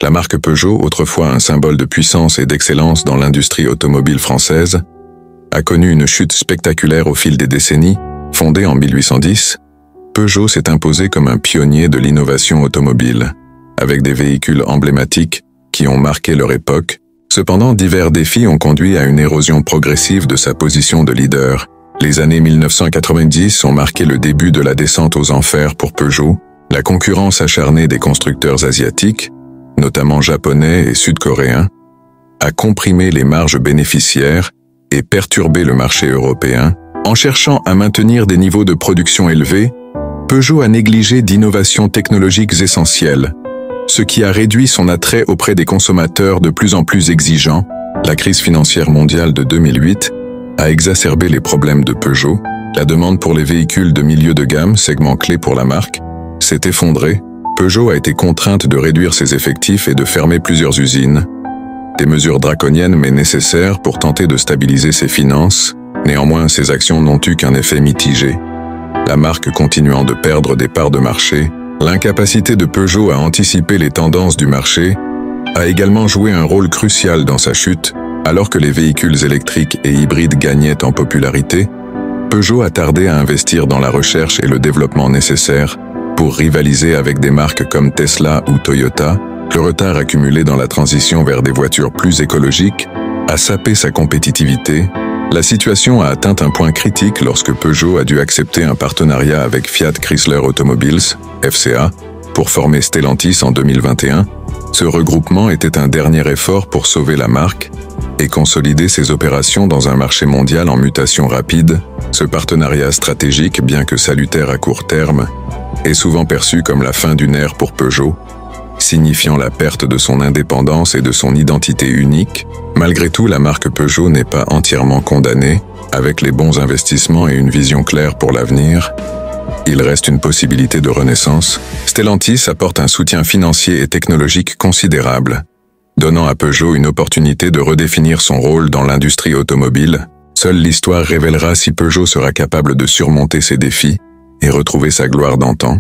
La marque Peugeot, autrefois un symbole de puissance et d'excellence dans l'industrie automobile française, a connu une chute spectaculaire au fil des décennies. Fondée en 1810, Peugeot s'est imposé comme un pionnier de l'innovation automobile, avec des véhicules emblématiques qui ont marqué leur époque. Cependant, divers défis ont conduit à une érosion progressive de sa position de leader. Les années 1990 ont marqué le début de la descente aux enfers pour Peugeot. La concurrence acharnée des constructeurs asiatiques, notamment japonais et sud-coréens, a comprimé les marges bénéficiaires et perturbé le marché européen. En cherchant à maintenir des niveaux de production élevés, Peugeot a négligé d'innovations technologiques essentielles, ce qui a réduit son attrait auprès des consommateurs de plus en plus exigeants. La crise financière mondiale de 2008 a exacerbé les problèmes de Peugeot. La demande pour les véhicules de milieu de gamme, segment clé pour la marque, s'est effondrée. Peugeot a été contrainte de réduire ses effectifs et de fermer plusieurs usines. Des mesures draconiennes mais nécessaires pour tenter de stabiliser ses finances. Néanmoins, ces actions n'ont eu qu'un effet mitigé. La marque continuant de perdre des parts de marché, l'incapacité de Peugeot à anticiper les tendances du marché a également joué un rôle crucial dans sa chute. Alors que les véhicules électriques et hybrides gagnaient en popularité, Peugeot a tardé à investir dans la recherche et le développement nécessaires pour rivaliser avec des marques comme Tesla ou Toyota. Le retard accumulé dans la transition vers des voitures plus écologiques a sapé sa compétitivité. La situation a atteint un point critique lorsque Peugeot a dû accepter un partenariat avec Fiat Chrysler Automobiles, FCA, pour former Stellantis en 2021. Ce regroupement était un dernier effort pour sauver la marque et consolider ses opérations dans un marché mondial en mutation rapide. Ce partenariat stratégique, bien que salutaire à court terme, est souvent perçu comme la fin d'une ère pour Peugeot, signifiant la perte de son indépendance et de son identité unique. Malgré tout, la marque Peugeot n'est pas entièrement condamnée. Avec les bons investissements et une vision claire pour l'avenir, il reste une possibilité de renaissance. Stellantis apporte un soutien financier et technologique considérable, donnant à Peugeot une opportunité de redéfinir son rôle dans l'industrie automobile. Seule l'histoire révélera si Peugeot sera capable de surmonter ces défis et retrouver sa gloire d'antan.